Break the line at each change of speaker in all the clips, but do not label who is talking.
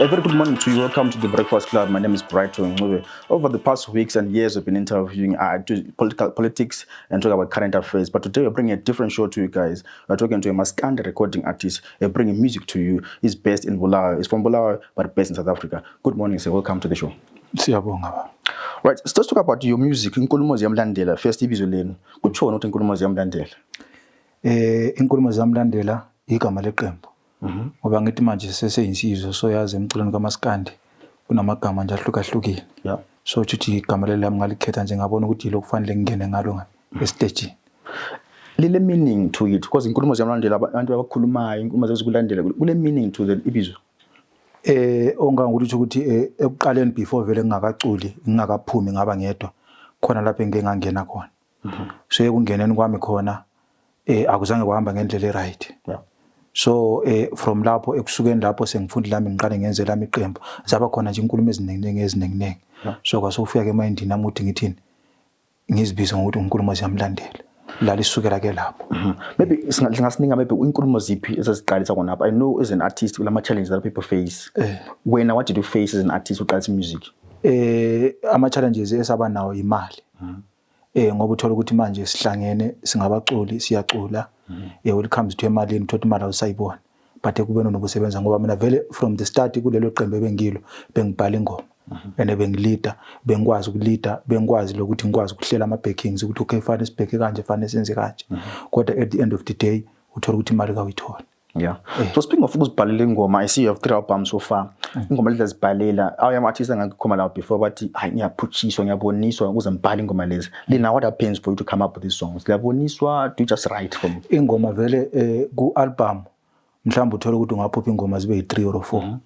A very good morning to you. Welcome to the Breakfast Club. My name is Brighton Ncube. Over the past weeks and years, we've been interviewing politics and talking about current affairs. But today, we're bringing a different show to you guys. We're talking to a Maskandi recording artist. We're bringing music to you. He's based in Bulawayo. He's from Bulawayo, but based in South Africa. Good morning, sir. Welcome to the show. Right, so let's talk about your music. Nkulumo Ziyamlandela. First, ibizo lenu. Kutsho not Nkulumo Ziyamlandela.
Nkulumo Ziyamlandela igama leqembu. Ngoba ngithi manje seseyinsizo so yazi emculweni kaMaskandi kunamagama nje ahlukahlukile.
Yeah.
So uthi igama lami ngalikhetha nje ngabona ukuthi lokufanele ngingene ngalo estage.
Lile meaning to it because Nkulumo Ziyamlandela abantu abakhulumayo inkulumo zezikulandela kule meaning to the ibizo.
Ongangukuthi ekuqaleni before vele ngingakaculi ngingakaphumi ngaba ngedwa khona lapho engingangena khona. So ekungeneni kwami khona akuzange kuhamba ngendlela right.
Yeah.
So from lapho ekusukeni lapho sengifundile lami ngiqale ngenze lami iqembu zaba khona nje inkulumo ezinengi. So kwasofika ke emindini nami uthi ngithini ngizibiza ngokuthi Nkulumo Ziyamlandela la lisukela ke lapho.
Maybe singasininga maybe inkulumo ziphi ezaziqalisa khona apha. I know as an artist kulama challenges that people face. What did you face as an artist uqalisa music?
Ama challenges esaba nawo imali. Ngoba uthola ukuthi manje sihlangene singabaculi siyacula when it comes to emalini uthola imali awusayibona but ekubeni nokusebenza ngoba mina vele from the start kulelo qembu ebengilo bengibhala ingoma and bengilida bengikwazi ukulida bengikwazi lokuthi ngikwazi ukuhlela ama backings ukuthi okay fanele sibheke kanje fanele senze kanje kodwa at the end of the day uthola ukuthi imali kawuyithola.
Yeah. So speaking of ukuzibhalela ingoma, I see you have 3 albums so far. Ingoma lezi zibhalela awuyama artists engakhoma la before bathi hayi ngiyaphutshiswa ngiyaboniswa ukuze ngibhale ingoma lezi. Lina what happens for you to come up with these songs? Liyaboniswa, do you just write from
ingoma vele ku album mhlawumbe uthola ukuthi ungaphupha ingoma zibe yi3 or 4.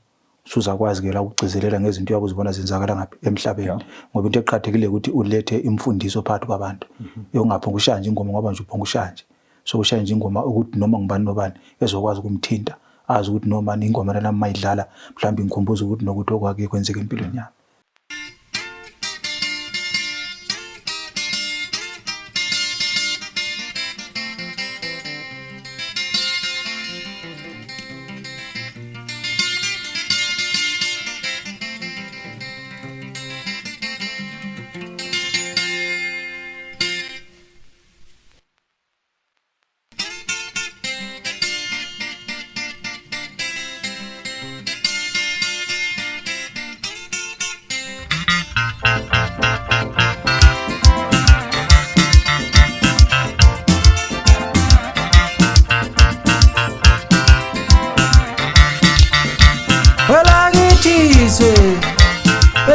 Suzakwazi ke la ukugcizelela ngezinto yakuzibona zenzakala ngapha emhlabeni ngoba into eqhathekile ukuthi ulethe imfundiso phakathi kwabantu. Ungaphonga ushanje ingoma ngoba nje uphonga ushanje. So ushaya nje ingoma ukuthi noma ngibani nobani ezokwazi ukumthinta azi ukuthi noma ingoma nami mayidlala mhlawumbe ngikhumbuza ukuthi nokuthi okwake kwenzeka empilweni yami.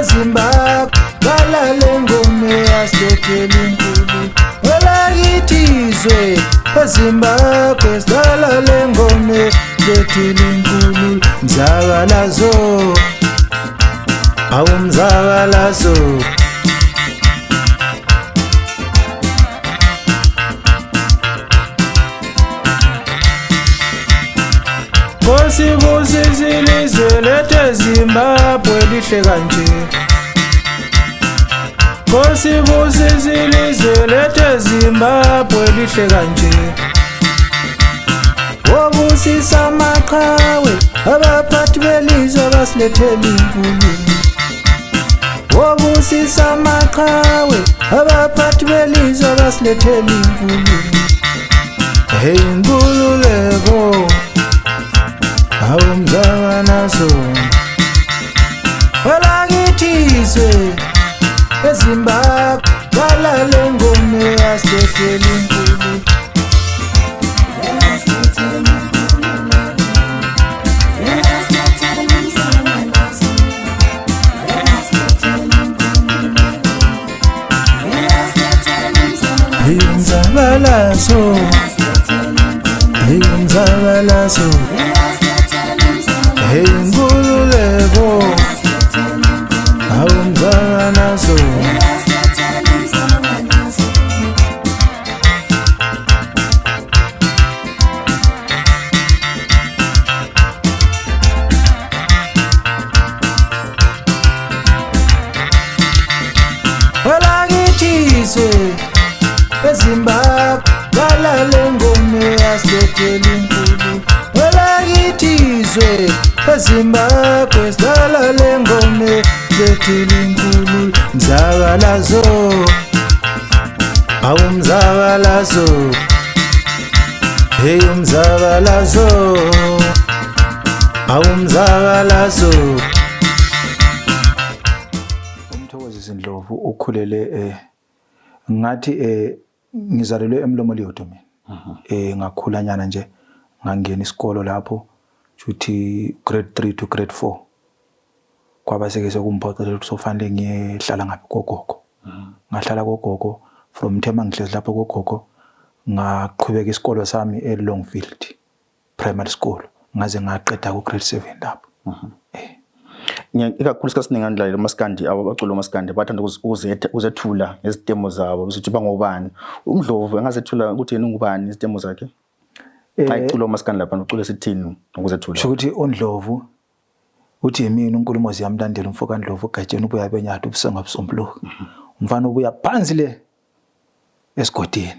Zimbabwe balale ngome yasetshela inkulu welakithizwe eZimbabwe balale ngome yasetshela inkulu mzabalazo awumzabalazo Nkosibusizilizwe lethe Zimbabwe lihle kanje Nkosibusizilizwe lethe Zimbabwe lihle kanje Wobusisa amaqhawe abaphathi belizwe basilethela inkulu Wobusisa amaqhawe abaphathi belizwe basilethela inkulu Hey Nkululeko awumzabalazo welakithizwe eZimbabwe balale ngome yasetshela inkulu Umzabalazo umzabalazo Hey Nkululeko awumzabalazo welakithizwe eZimbabwe balale ngome yasetshela inkulu welakithizwe eZimbabwe sidlala le ngoma lethile inkulu mzabalazo awumzabalazo hey umzabalazo awumzabalazo.
Mthokozisi Ndlovu ukhulele ngathi ngizalelwe eMlomo Liyodo mina. Ngakhula nyana nje ngangena isikolo lapho futhi grade 3 to grade 4 kwaba seke sekumphoqela ukuthi sofanele ngiyehlala ngabe gogogo. Ngahlala gogogo from Thema ngihlezi lapho gogogo ngaqhubeka isikolo sami eLongfield Primary School ngaze ngaqeda ku grade 7 lapho.
Ikakhulu isikhathi ningandlalela Maskandi abacula Maskandi bathanda ukuzethula ngezitemo zabo ukuthi bangobani. UNdlovu engazethula ukuthi yena ungubani izitemo zakhe. Ayicula Maskandi lapha ucula sithini ukuzethula.
Sho ukuthi uNdlovu uthi yimina uNkulumo Ziyamlandela umfoka Ndlovu ugajeni ubuya benyathu ubusenga busombuluka. Umfana ubuya phansi le esigodini.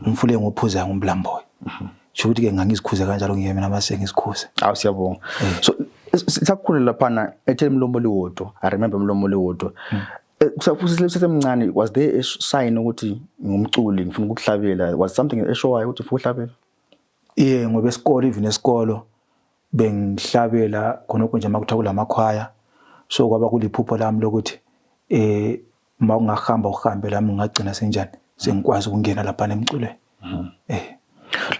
Umfule ngophuza ngumlamboy. Sho ukuthi ke ngangizikhuze kanjalo ngiyeme namasengi isikhuze.
Awu siyabonga. So sakhula lapha eMlomo Liyodo. I remember eMlomo Liyodo. Kusafuthi sesemncane was there a sign ukuthi ngumculi ngifuna ukuhlabela, was something eshowayo ukuthi ufuna ukuhlabela?
Ngoba esikolo even esikolo bengihlabela khonokho nje makuthiwa kulamakhwaya. So kwaba kuliphupho lami lokuthi mawungahamba uhambe lami ngagcina senjani sengikwazi ukungena lapha emculweni.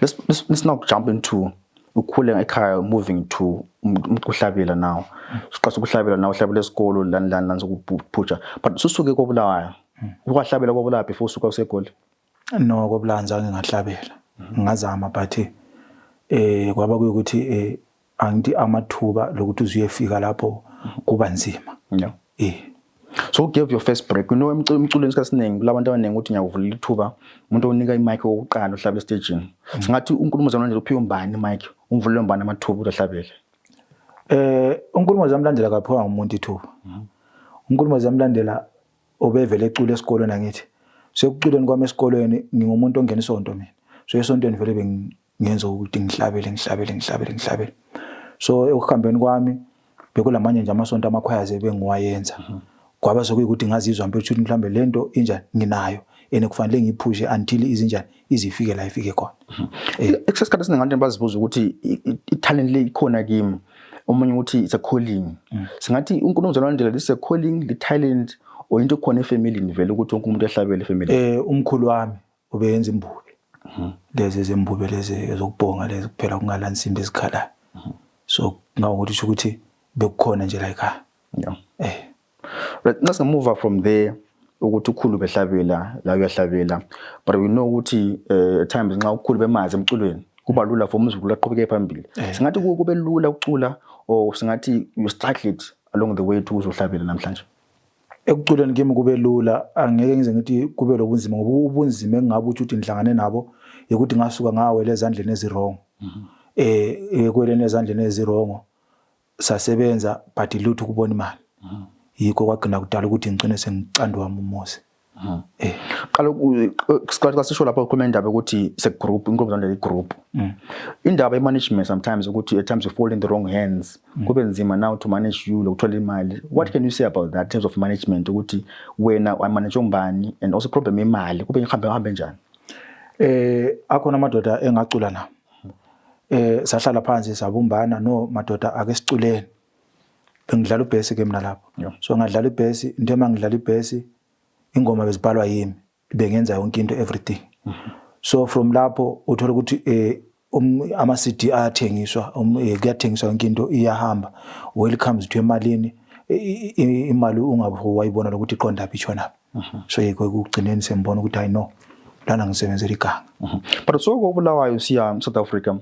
Let's now jump into ukhule ekhaya moving to ukuhlabela now. Siqasa ukuhlabela now uhlabela esikolo lani sokuphutsha. But susuke koBulawayo. Ukwahlabela koBulawayo before usuka useGoli?
No, koBulanza ngingahlabela. Ngazama but kwaba kuyukuthi angithi amathuba lokuthi uzuyefika lapho kuba nzima.
So give your first break. You know emculweni isikhathi labantu abaningi uthi ngiyakuvula ithuba umuntu onika imic wokuqala uhlabela stage. Singathi uNkulumo Ziyamlandela uphiwe umbani imic umvulele umbani amathuba ukuhlabela.
uNkulumo Ziyamlandela kaphiwa ngumuntu ithuba. uNkulumo Ziyamlandela obevele ecula esikolweni angithi sekuculeni kwami esikolweni ngingumuntu ongena isonto mina. So esontweni vele bengenza ukuthi ngihlabele. So ekuhambeni kwami bekulamanye nje amasonto amakhwayaze bengiwayenza. Kwaba sokuyikuthi ngazizwa mphethwe mhlambe lento injani nginayo ene kufanele ngiphushe until izinjani izifike la ifike khona.
Esikhathi sinengabantu bazibuza ukuthi italent le ikhona kimi. Omunye uthi it's a calling. Singathi uNkulumo Ziyamlandela this is a calling, the talent or into khona efamily vele ukuthi wonke umuntu ehlabele efamily.
Umkhulu wami ubeyenza imbube. Lezi ezembube lezi ezokubhonga lezi kuphela kungalansimbi ezikhalayo. So ngawukuthi ukuthi bekukhona nje la ekhaya.
Let's move from there ukuthi ukhulu behlabela la uyahlabela, but we know ukuthi at times nxa ukhulu bemazi emculweni kuba lula for umzukulu aqhubeke phambili. Singathi kube lula ukucula or singathi you struggled along the way to uzohlabela namhlanje?
Ekuculeni kimi kube lula, angeke ngize ngithi kube lobunzima ngoba ubunzima engabe ukuthi ngihlangane nabo ukuthi ngasuka ngawela ezandleni ezirong. Ekweleni ezandleni ezirong sasebenza but lutho kubona imali. Yikho kwagcina kudala ukuthi ngicine sengicandwa umuzi.
Qala isikhathi sisho lapha ukhuluma indaba ukuthi se group Nkulumo Ziyamlandela group. Indaba management sometimes ukuthi at times you fall in the wrong hands. Kube nzima now to manage you lokuthola imali. What can you say about that in terms of management ukuthi wena manage umbani and also problem imali kube ngihambe njani?
Akhona amadoda engacula nawo. Sahlala phansi sabumbana no madoda ake siculeni. Bengidlala ubhesi ke mina lapho. So ngadlala ibhesi, into emangidlala ibhesi ingoma bezibhalwa yimi, bengenza yonke into everything. So from lapho uthola ukuthi ama CD ayathengiswa, kuyathengiswa yonke into iyahamba. Welcomes to emalini, imali ungabo wayibona ukuthi iqonda phi ichona. So yiko ukugcineni sembona ukuthi I know lana ngisebenzela iganga.
But so koBulawayo siya South Africa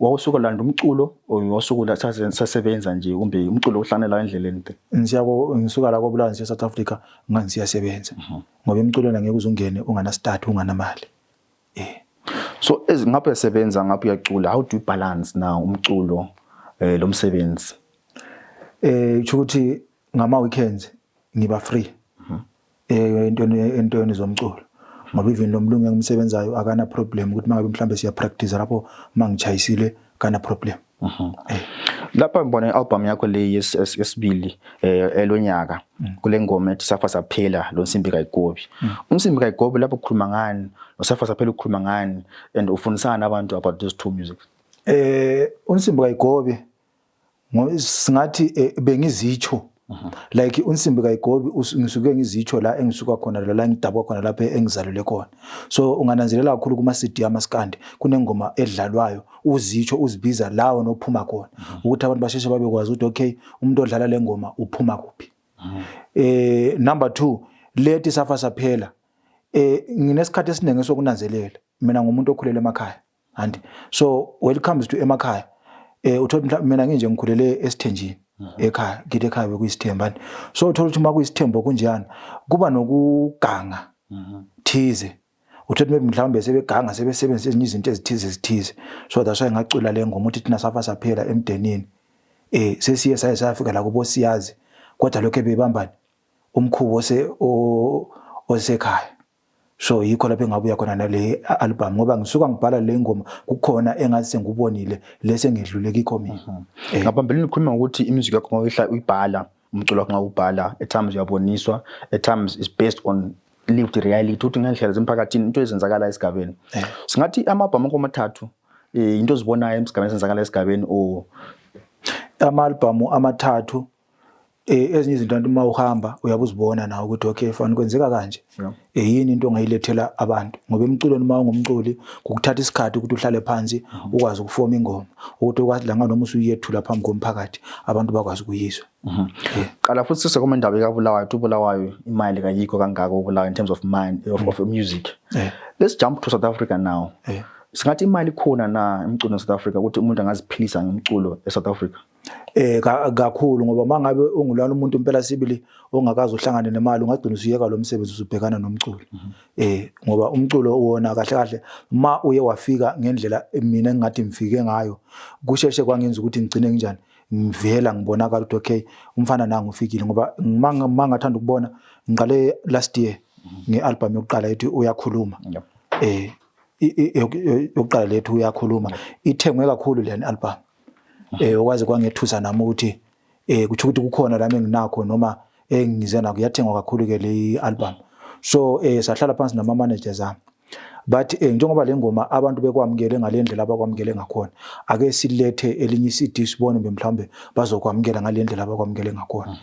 wawusuka landa umculo owasuka la sasebenza nje kumbe umculo ohlanela endleleni nte?
Ngisuka la koBulawayo nje South Africa ngangisiyasebenza ngoba umculo ngeke uzungene ungana start ungana mali.
So ngapha yasebenza ngapha uyacula, how do you balance now umculo lo msebenzi?
Ukuthi ngama weekends ngiba free. Entweni zomculo. Ngoba even lo mlungu engimsebenzayo akana problem ukuthi mangabe mhlambe siya practice lapho mangichayisile kana problem.
Lapha ngibona i-album yakho le yesibili elonyaka kule ngoma ethi Safa Saphela lo Nsimbi kayigobi. Unsimbi kayigobi lapho ukhuluma ngani, no Safa Saphela ukhuluma ngani and ufundisana abantu about these two music?
Unsimbi kayigobi singathi bengizitsho like unsimbi kayigobi ngisuke ngizitsho la engisuka khona la ngidabwa khona lapha engizalule khona. So ungananzelela kakhulu kuma CD Maskandi kunengoma edlalwayo uzitsho uzibiza lawo nophuma khona ukuthi abantu basheshe babekwazi ukuthi okay umuntu odlala le ngoma uphuma kuphi. Number 2 lethi Safa Saphela nginesikhathi esiningi sokunanzelela mina ngumuntu okhulele emakhaya and so when it comes to emakhaya uthola mina nginje ngikhulele esithenjini ekhaya ngide ekhaya bekuyisithemba so uthola ukuthi uma kuyisithembo kunjani kuba nokuganga thize uthola mhlawumbe sebeganga sebesebenzisa ezinye izinto ezithize so that's why ngacula le ngoma ukuthi thina Safa Saphela emdenini sesiye sayafika la kubo siyazi kodwa lokho bebambani umkhubo osekhaya. So yikho lapho engabuya khona nale album ngoba ngisuka ngibhala le ngoma kukhona engathi sengubonile lese ngedlule kikho mina.
Ngaphambilini ukhuluma ukuthi imusic yakho ngawihla uyibhala umculo wakho ngawubhala at times uyaboniswa at times is based on lived reality uthi ngendlela zemphakathini into ezenzakala esigabeni. Singathi ama-album akho amathathu into ozibonayo esigabeni ezenzakala esigabeni o
ama-album amathathu ezinye izinto uma uhamba uyabuzibona nawe ukuthi okay fanele kwenzeka kanje yini into ongayilethela abantu ngoba emculweni uma ungumculi ukuthatha isikhathi ukuthi uhlale phansi ukwazi ukufoma ingoma ukuthi ukwazi la noma usuyethula phambi komphakathi abantu bakwazi ukuyizwa.
Qala futhi sisekoma indaba ekabulawayo ubulawayo imali kayikho kangaka ubulawayo in terms of mind of music. Let's jump to South Africa now. Singathi imali khona na emculweni South Africa ukuthi umuntu angaziphilisa ngomculo eSouth Africa?
Kakhulu ngoba mangabe ungulana umuntu impela sibili ongakazi uhlangane nemali ungagcina usiyeka lo msebenzi usubhekana nomculo. Ngoba umculo wona kahle kahle ma uye wafika ngendlela mina engathi ngifike ngayo kusheshe kwangenza ukuthi ngicine kanjani ngivela ngibonakala ukuthi okay umfana nanga ufikile ngoba mangathanda ukubona ngiqale last year ngealbum yokuqala ethi uyakhuluma. Yokuqala lethu uyakhuluma ithengwe kakhulu le album. Okwazi kwangethusa nami ukuthi kuthi ukuthi kukhona la enginakho noma engize nako yathengwa kakhulu ke le album. So sahlala phansi nama managers ami but njengoba le ngoma abantu bekwamukele ngalendlela abakwamukele ngakhona ake silethe elinye CD sibone mhlawumbe bazokwamukela ngalendlela abakwamukele ngakhona.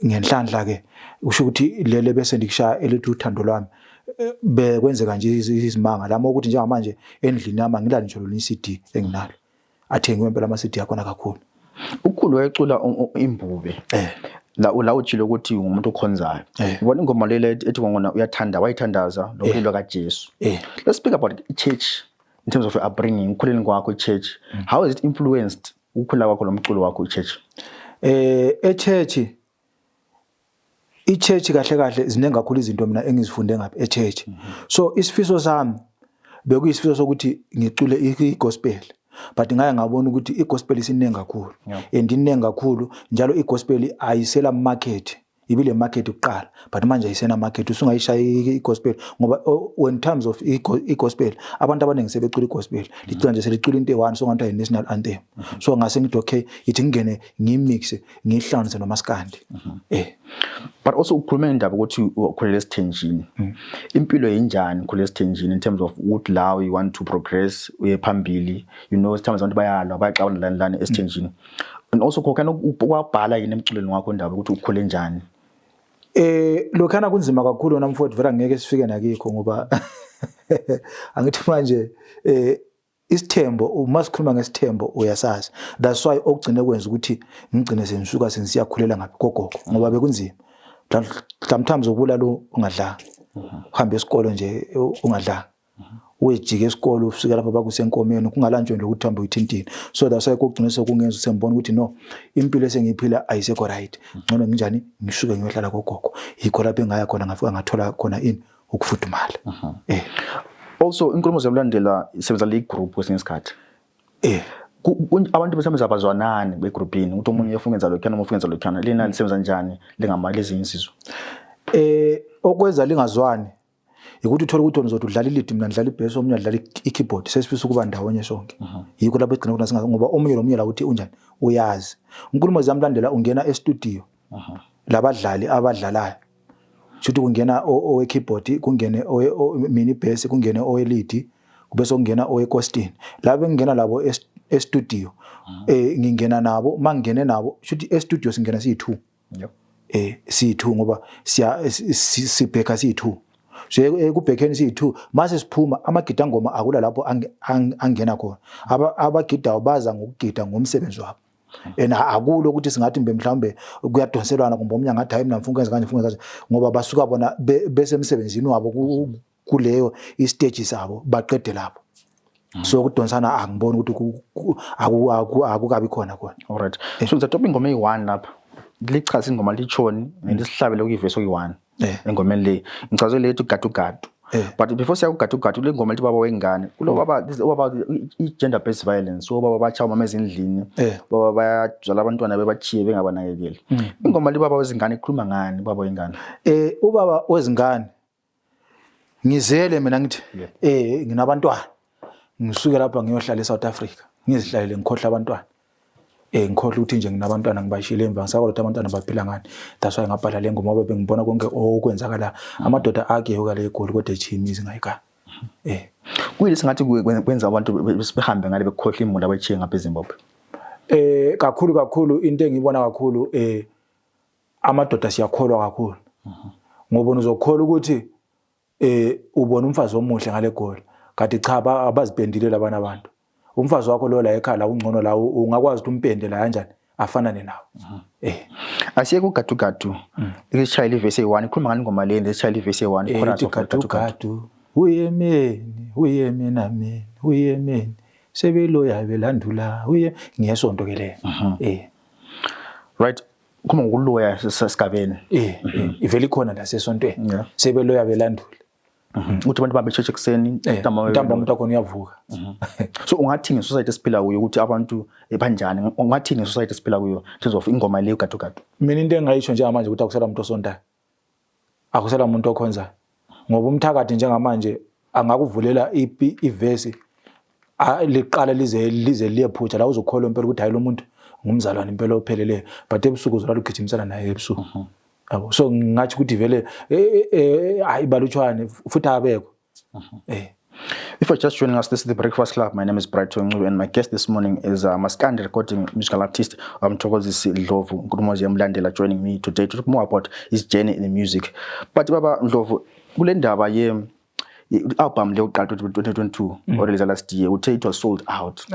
Ngenhlanhla ke usho ukuthi lele bese ndikushaya elithi uthando lwami bekwenzeka nje izimanga lama ukuthi njengamanje endlini yami ngilala nje lo CD enginalo athengiwe impela ama CD yakhona kakhulu.
Ukhulu wayecula imbube la utshilo ukuthi umuntu okhonzayo ubona ingoma lele ethi ngona uyathanda wayithandaza lokulwa kaJesu. Let's speak about church in terms of your upbringing ukhuleni kwakho ichurch. How has it influenced ukukhula kwakho lomculo wakho ichurch?
ichurch kahle kahle zinenge kakhulu izinto mina engizifunde ngapha echurch. So isifiso sami bekuyisifiso sokuthi ngicule igospel but ngaya ngabona ukuthi igospel isinengi kakhulu and inengi kakhulu njalo igospel ayisela market ibile market uqala but manje ayisena market usungayishaya igospel ngoba when terms of igospel abantu abaningi sebecula igospel licula nje selicula into e1 so ngathi national anthem. So ngase ngithi okay ithi ngene ngimixe ngihlanganise noMaskandi.
But also ukhuluma indaba ukuthi ukhulele esithenjini. Impilo yenjani ukhulele esithenjini in terms of what law you want to progress uye phambili you know sometimes abantu bayalwa bayaxabana lana esithenjini and also kokana ukwabhala yini emculweni wakho indaba ukuthi ukhule njani?
Lokhana kunzima kakhulu nami futhi vela ngeke sifike nakikho ngoba angithi manje isithembo uma sikhuluma ngesithembo uyasazi that's why okugcine kwenza ukuthi ngigcine senisuka sensiyakhulela ngaphi gogogo ngoba bekunzima sometimes ubulala ungadla uhambe esikolo nje ungadla uyejike esikolo ufika lapha bakusenkomeni kungalanjwe nje ukuthi hambe uyithintini. So that's why kokugcina sekungenza usembona ukuthi no impilo esengiphila ayisekho right ngcono nginjani ngishuke ngiyohlala gogogo yikho lapho engaya khona ngafika ngathola khona ini ukufudumala.
Also Nkulumo Ziyamlandela isebenza le group kwesinye isikhathi. Abantu besebenza abazwanani begroupini ukuthi omunye ufungenza lokho noma ufungenza lokho lena lisebenza kanjani lengamali ezinsizwa?
Okwenza lingazwani ukuthi uthola ukuthi uzothi udlala lead mina ngidlala ibass omunye udlala i-keyboard sesifisa ukuba ndawonye sonke yikho lapho igcina ukuthi singazi ngoba omunye nomunye la uthi unjani uyazi uNkulumo Ziyamlandela ungena e-studio labadlali abadlalayo futhi kungena owe-keyboard kungene mini bass kungene owe-lead bese kungena owe-costin labo ngingena labo e-studio ngingena nabo mangene nabo futhi e-studio singena siyi2 siyi2 ngoba sibheka siyi2 so ekubhekeni siyi2 mase siphuma amagida ngoma akula lapho angena khona abagidayo baza ngokugida ngomsebenzi wabo akulo ukuthi singathi mhlawumbe kuyadonselwana kumbe omnye ngathi hayi mina ngifuna ukwenza ngoba basuka bona bese emsebenzini wabo kuleyo istage sabo baqede lapho so ukudonsana angiboni ukuthi akukabi khona
alright so ngizathopa ingoma eyi1 lapha lichaza ingoma lichoni nelisihlabele kuyiverse oyi1 engomeni le ngichaze lethu gadu but before siya kugadu le ngoma lithi baba wengane kulo baba i-gender based violence so baba bachawa mama ezindlini baba bayajala abantwana bebachiye bengabanakekeli ingoma lithi baba wezingane ikhuluma ngani baba wengane
ubaba wezingane ngizele mina ngithi nginabantwana ngisuke lapha ngiyohlala eSouth Africa ngizihlalele ngikhohle abantwana ngikhohle ukuthi nje nginabantwana ngibashile emva ngisakho ukuthi abantwana baphila ngani that's why ngabhala le ngoma ngoba bengibona konke okwenzakala amadoda ageyoka le egoli kodwa echimizi ngayika
kuyilesi ngathi kwenza abantu behambe ngale bekhohle imuli abachiye ngapha eZimbabwe
kakhulu into engiyibona kakhulu amadoda siyakholwa kakhulu ngoba uzokholwa ukuthi ubona umfazi omuhle ngale goli kanti cha abazipendile labana abantu umfazi wakho lo la ekhaya la ungcono la ungakwazi ukuthi umpende la kanjani afanane nawo
asiye ku gadu isishayile verse 1 ikhuluma ngani ngoma le isishayile verse 1
khona gadu uyemeni nami uyemeni sebeloya belandula ngiyesonto ke le
right kuma ngokuloya sesigabeni
iveli khona la sesontweni sebeloya belandula
uthi abantu babe church ekseni
ntamba umuntu akho uyavuka
so ungathi ngesociety esiphila kuyo ukuthi abantu banjani ungathi ngesociety esiphila kuyo terms of ingoma le gadu
mina into engayisho njengamanje ukuthi akusela umuntu osontayo akusela umuntu okhonza ngoba umthakathi njengamanje angakuvulela iverse liqala lize liyephutha la uzokholwa impela ukuthi hayi lo muntu ngumzalwane impela ophelele but ebusuku uzolala ugijimisana naye ebusuku yabo so ngathi ukuthi vele ayibalutshwane futhi abekho
If you're just joining us, this is the Breakfast Club. My name is Brighton Ncube, and my guest this morning is Maskandi recording musical artist Mthokozisi Ndlovu. Nkulumo Ziyamlandela joining me today to talk more about his journey in the music. But Baba Ndlovu, kule ndaba ye album le uqala 2022 or last year, uthe it was sold out.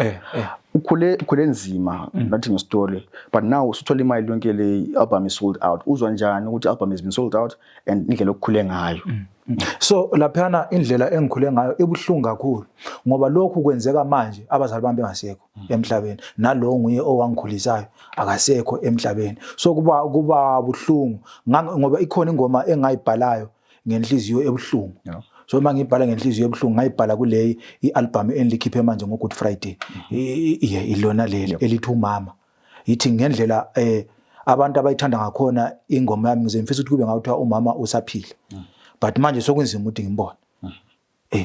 Ukhule nzima nothing a story, but now usuthola imali yonke le album is sold out. Uzwa njani ukuthi album has been sold out and indlela okukhule ngayo?
So laphana indlela engikhule ngayo ebuhlungu kakhulu ngoba lokhu kwenzeka manje abazali bami bengasekho emhlabeni nalo nguye owangikhulisayo akasekho emhlabeni so kuba buhlungu ngoba ikhona ingoma engayibhalayo ngenhliziyo ebuhlungu so mangibhala ngenhliziyo ebuhlungu ngayibhala kule ialbum enlikhiphe manje ngo Good Friday ilona leli elithi umama yithi ngendlela abantu abayithanda ngakhona ingoma yami ngize ngifisa ukuthi kube ngawuthiwa umama usaphila but manje sokunzima ukuthi ngimbone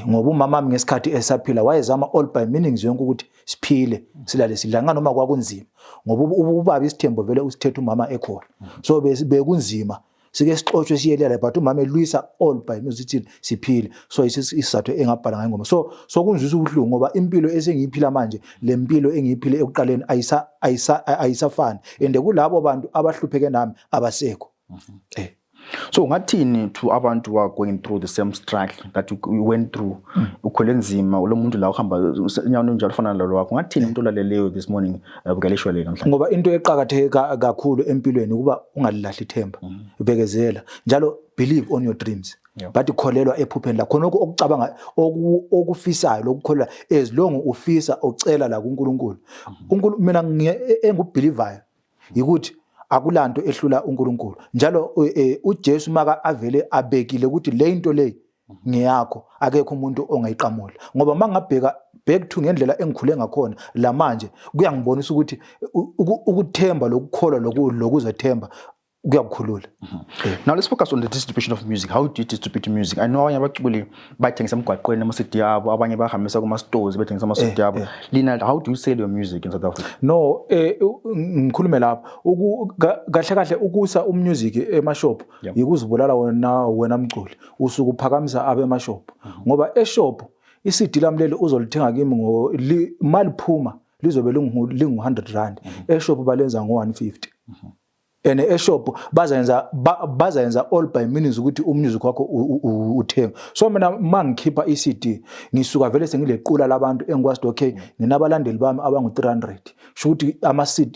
ngoba umama wami ngesikhathi esaphila wayezama all by meanings yonke ukuthi siphile silale sidlanga noma kwakunzima ngoba ubaba isithembo vele usithethe umama ekhona so bekunzima sike sixoxwe siyelela but umama elwisa all by means ukuthi siphile so isizathu engabhala ngayo ngoma so kunzwisa ubuhlungu ngoba impilo esengiyiphila manje le mpilo engiyiphile ekuqaleni ayisafani and kulabo bantu abahlupheke nami abasekho
So ngathini to abantu who are going through the same struggle that you went through ukhole nzima lo muntu la uhamba inyawo njalo ufana nalo wakho ngathini into laleleyo this morning bukalishwa le namhlanje
ngoba into eqhakatheke kakhulu empilweni ukuba ungalilahli ithemba ubekezela njalo believe on your dreams but ukholelwa ephupheni la khona okucabanga okufisayo lokukholwa as long ufisa ucela la kuNkulunkulu mina engubelievayo ukuthi akulanto ehlula uNkulunkulu njalo uJesu maka avele abekile ukuthi le into le ngiyakho akekho umuntu ongayiqamula ngoba mangabheka back to ngendlela engikhule ngakhona la manje kuyangibonisa ukuthi ukuthemba lokukholwa lokuzethemba kuyakukhulula.
Now let's focus on the distribution of music. How do you distribute music? I know abanye abaculi bayithengisa emgwaqweni ama-CD yabo, abanye bahambisa kuma-stores bethengisa ama-CD yabo. Lina, how do you sell your music in South Africa?
No, ngikhulume lapho kahle kahle ukusa music emashop yikuzibulala wena mculi usuku uphakamisa abe emashop ngoba eshop i-CD lami leli uzolithenga kimi maliphuma lizobe lingu 100 rand, eshop balenza ngo150. And eshop bazayenza all by means ukuthi umusic wakho uthenga. So mina mangikhipha iCD ngisuka vele sengilequla labantu engikwazi okay nginabalandeli bami abangu 300. Shuthi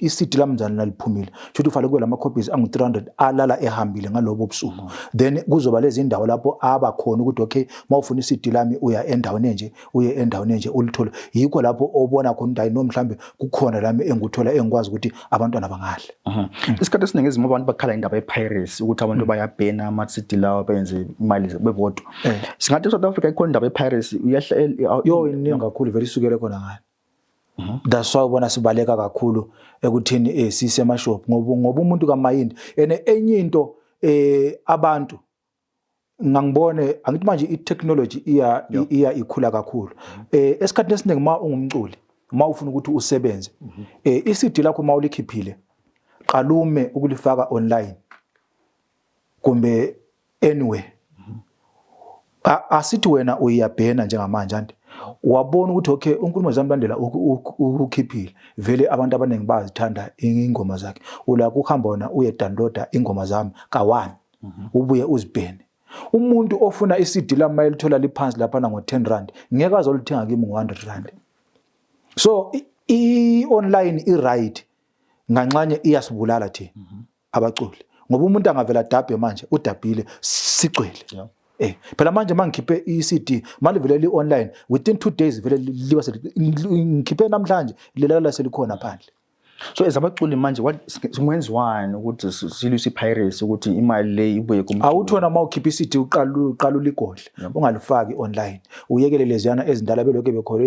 iCD lami mzana naliphumile. Shuthi ufale kwe lama copies angu 300 alala ehambile ngalobo busuku. Then kuzoba lezi indawo lapho abakhona ukuthi okay mawufuna iCD lami uya endaweni enje ulithola. Yikho lapho obona khona ukuthi ayino mhlambe kukhona lami enguthola engikwazi ukuthi abantwana bangadla.
Isikhathi esiningi abantu bakhala indaba ye-piracy ukuthi abantu bayabhena ama-CD lawo benze imali bebodwa. Singathi South Africa ikhona indaba ye-piracy
iningi kakhulu vele isukele khona ngani. That's why ubona sibaleka kakhulu ekuthini sise emashop ngoba umuntu kamayindi enye into abantu ngangibone angithi manje i-technology iya ikhula kakhulu. Esikhathini esiningi ma ungumculi ma ufuna ukuthi usebenze iCD lakho ma ulikhiphile qalume ukulifaka online kumbe anywhere. Asithi wena uyabhena njengamanje anti wabona ukuthi okay uNkulumo Ziyamlandela ukhiphile vele abantu abaningi bazithanda ingoma zakhe ula kuhamba wona uye downloada ingoma zami ka1 ubuye uzibhene. Umuntu ofuna iCD lami mayelithola liphansi lapha ngo10 rand ngeke azolithenga kimi ngo100 rand. So i-online i-right nganxanye iyasibulala thina abaculi ngoba umuntu angavela dabhe manje udabhile sicwele. Phela manje mangikhiphe iCD malivele li-online within 2 days vele liba ngikhiphe namhlanje lelala selikhona phandle.
So ezabaculi manje simwenziwani ukuthi silwise i-piracy ukuthi imali le ibuye kumuntu?
Awuthona mawukhipha iCD uqala uligodle ungalifaki online uyekele leziyana ezindala belokho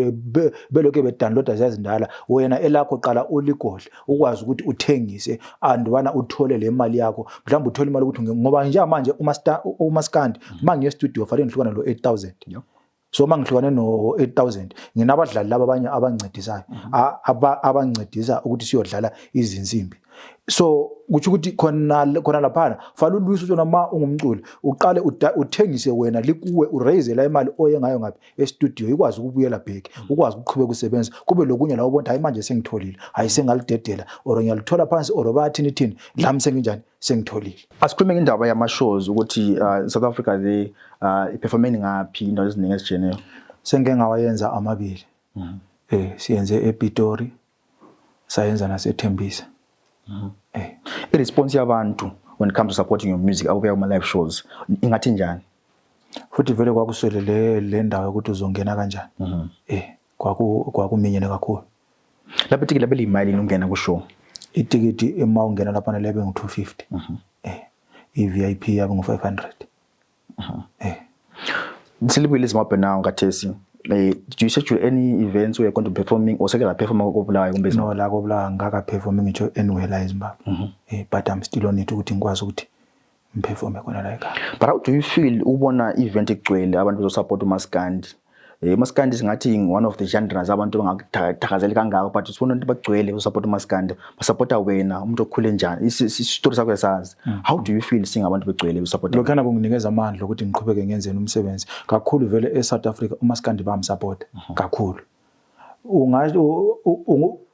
bedownloada zezindala wena elakho qala uligodle ukwazi ukuthi uthengise andwana uthole le mali yakho mhlawumbe uthole imali ukuthi ngoba nje manje uMaskandi mangiye studio fanele ngihlukana lo 8000. So mangihlukane no 8000 nginabadlali laba abanye abancedisayo abancedisa ukuthi siyodlala izinsimbi. So kuthi ukuthi khona lapha fala ulwisa utshona ma ungumculi uqale uthengise wena likuwe uraise la imali oye ngayo ngapi e-studio ikwazi ukubuyela back ukwazi ukuqhubeka usebenza kube lokunye la ubona hayi manje sengitholile hayi sengalidedela or ngiyalithola phansi or bathini lami senginjani sengitholile.
Asikhulume ngendaba yama-shows ukuthi South Africa le performing ngaphi indawo eziningi ezijeneyo.
Sengeke ngawayenza amabili. Siyenze ePitori sayenza naseThembisa.
I-response yabantu when it comes to supporting your music awubuya kuma-live shows ingathi njani?
Futhi vele kwakuswele le ndawo ukuthi uzongena kanjani. Kwakuminyene kakhulu.
Lapho itikiti labe limali ungena ku-show?
Itikiti ema ungena lapha lebe ngu250. I-VIP yabe ngu500.
Silibuyile eZimbabwe now ngathesi. Do you schedule any events where you're going to be performing or second perform kobulayo kumbe?
No la kobulayo ngaka performing ngisho anywhere la eZimbabwe. But I'm still on it ukuthi ngikwazi ukuthi ngiperforme khona la ekhaya.
But how do you feel ubona event egcwele abantu bezosupport uMaskandi? Maskandi singathi one of the genres abantu bangakuthakazeli kangako but sifuna ukuthi bagcwele besupport uMaskandi basupporta wena umuntu okhule njani isistory sakho yasazi. How do you feel seeing abantu begcwele besupport?
Lokho kana kunginikeza amandla ukuthi ngiqhubeke ngenzeni umsebenzi kakhulu vele eSouth Africa uMaskandi bamsupport kakhulu.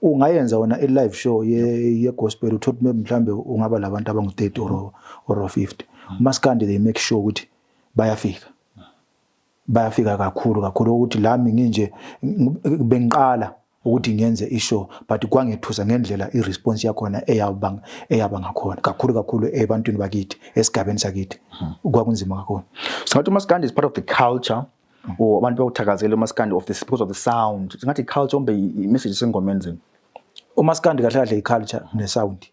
Ungayenza wona e-live show ye-gospel uthothi mhlambe ungaba labantu abangu30 or 50. uMaskandi they make sure ukuthi bayafika kakhulu ukuthi lami nginje bengiqala ukuthi ngenze ishow but kwangethusa ngendlela iresponse yakhona eyaba ngakhona kakhulu ebantwini bakithi esigabeni sakithi kwakunzima kakhulu.
Singathi uMaskandi is part of the culture or abantu bakuthakazela uMaskandi because of the sound. Singathi culture umbe i-message sengomeni zini?
uMaskandi kahle i-culture ne-sound.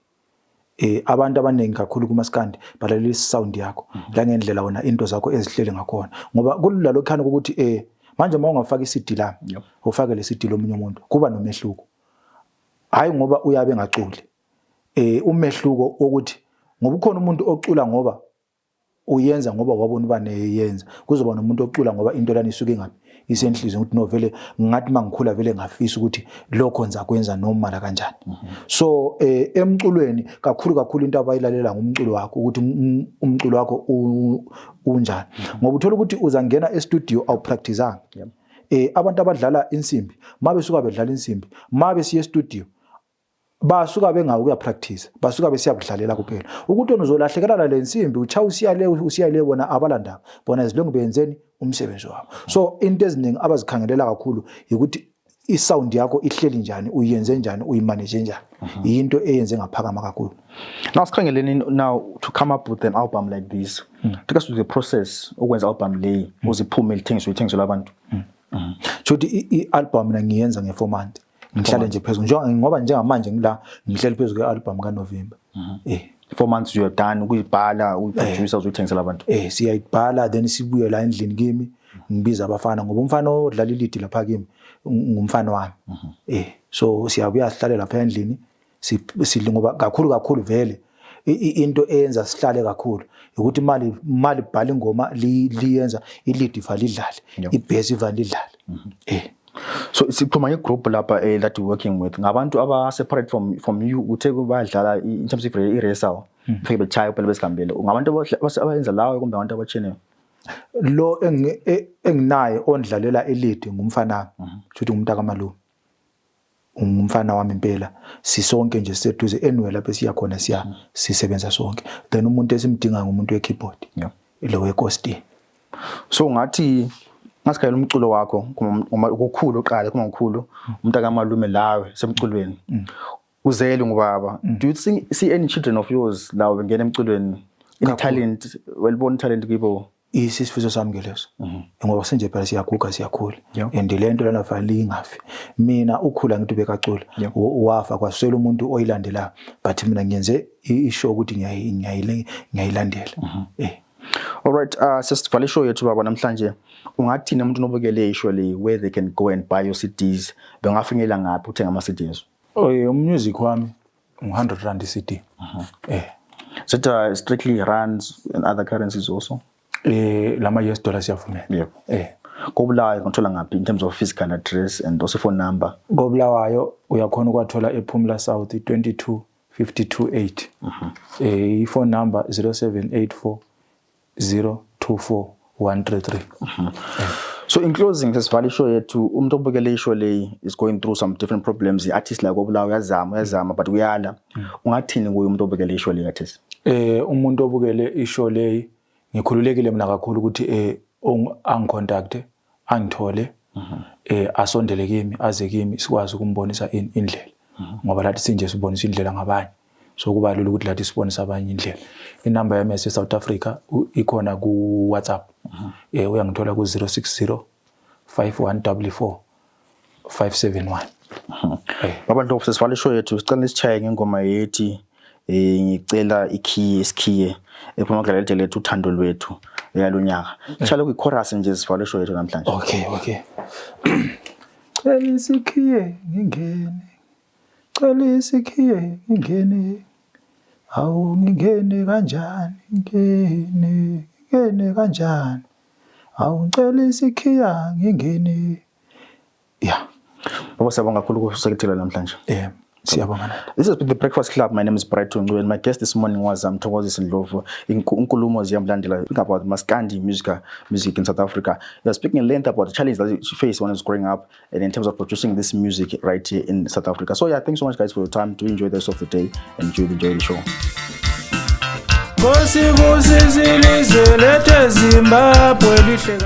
Abantu abaningi kakhulu kuMaskandi balalela sound yakho la ngendlela wona into zakho ezihlele ngakhona ngoba kulula lokhana ukuthi manje uma ungafaka iCD la ufake le CD lomunye umuntu kuba nomehluko hayi ngoba uyabe ngaculi umehluko ukuthi ngoba ukhona umuntu ocula ngoba uyenza ngoba wabona ubani eyenza, kuzoba nomuntu ocula ngoba into lana isuke ngapi isenhlizweni ukuthi no vele ngathi mangikhula vele ngafisa ukuthi lokho nza kwenza noma la kanjani. So emculweni kakhulu into abayilalela ngumculo wakho ukuthi umculo wakho unjani, ngoba uthola ukuthi uzangena e-studio awupracticeanga. Abantu abadlala insimbi mabe suka bedlala insimbi mabe siye e-studio basuka bengakuya practice, basuka besiyakudlalela kuphela ukuthi uzolahlekela le nsimbi ucha usiya le bona abalandaba bona izilongo benzeni umsebenzi wabo. So into eziningi abazikhangelela kakhulu ukuthi i-sound yakho ihleli njani, uyenze njani, uyimanage njani, into eyenze ngaphakama kakhulu.
Now sikhangeleni now to come up with an album like this, take us through the process ukwenza album le uziphume lithengiswe abantu.
Futhi i-album mina ngiyenza nge-4 months. Ngihlale nje phezulu ngoba njengamanje ngila ngihleli phezulu kwe-album kaNovember.
4 months you are done ukuyibhala uyiproducer uzuyithengisela abantu.
Siyayibhala then sibuye la endlini kimi ngibiza abafana ngoba umfana odlala ilidi lapha kimi ngumfana wami. So siyabuya sihlale lapha endlini sidli ngoba kakhulu vele into eyenza sihlale kakhulu ukuthi imali ibhala ingoma liyenza ilidi validlale ibass ivalidlale.
So siphuma igroup lapha that you working with ngabantu aba separate from you uthe kubadlala in terms of i-rehearsal fike bechaya phela besikambele ngabantu abayenza lawo kumbe abantu abacheneyo.
Lo enginaye ondlalela elidi ngumfana futhi ngumntaka malume, umfana wami impela sisonke nje seduze anyway lapho siya khona sisebenza sonke, then umuntu esimdinga ngumuntu we-keyboard lo we-costi.
So ngathi ngasikayela umculo wakho ukukhulu oqala kuma ngikhulu umntaka malume lawe semculweni uzele ngubaba. Do you see any children of yours lawo bengena emculweni in talent, well born talent kibo?
Isifiso sami ngeleso ngoba senje phela siyaguga siyakhula and lento lana fanele ingafi. Mina ukhula ngithi bekacula wafa kwaswela umuntu oyilandelayo but mina ngiyenze isho ukuthi ngiyayilandela.
All right, sesivale show yethu baba namhlanje ungathini umuntu nobukele isho le where they can go and buy your CDs bengafinyela ngaphi uthenga ama CDs?
Music wami u100 CD.
So it strictly runs in other currencies also?
Lama US dollars siyavumela.
Kobulawayo ngithola ngaphi in terms of physical address and also phone number?
Kobulawayo uyakhona ukwathola ePhumla South 22528. Phone number 0784 024133.
So in closing, this value show yethu umuntu obukele isho le is going through some different problems. Artists like Obulawa uyazama but uyala. Ungathini kuye umuntu obukele isho le artist?
Umuntu obukele isho le ngikhululekile mina kakhulu ukuthi angicontacte angithole asondele kimi aze kimi sikwazi ukumbonisa indlela ngoba lathi sinje sibonisa indlela ngabanye. So kuba lula ukuthi lathi sibonisa abanye indlela. Inamba yami yase South Africa ikhona ku WhatsApp. Uyangithola ku 060 5144 571.
Baba Ndlovu sesivale show yethu sicela isichaye ngengoma yethi ngicela isikhiye ephuma kudlala lethu uthando lwethu yalonyaka. Sicela ku chorus nje sivale show yethu namhlanje.
Okay. Cela isikhiye ngingene. Cela isikhiye ngingene. Awu ngingene kanjani ngingene kanjani. Awu ngicela isikhiya ngingene.
Baba siyabonga kakhulu ukusekethela namhlanje.
Siyabonga.
This has been the Breakfast Club. My name is Brighton Ncube and my guest this morning was Mthokozisi Ndlovu, Nkulumo Ziyamlandela, about Maskandi music in South Africa. We are speaking in length about the challenge that she faced when she was growing up and in terms of producing this music right here in South Africa. So thanks so much guys for your time. To enjoy the rest of the day and you enjoy the show.
Zimbabwe lihle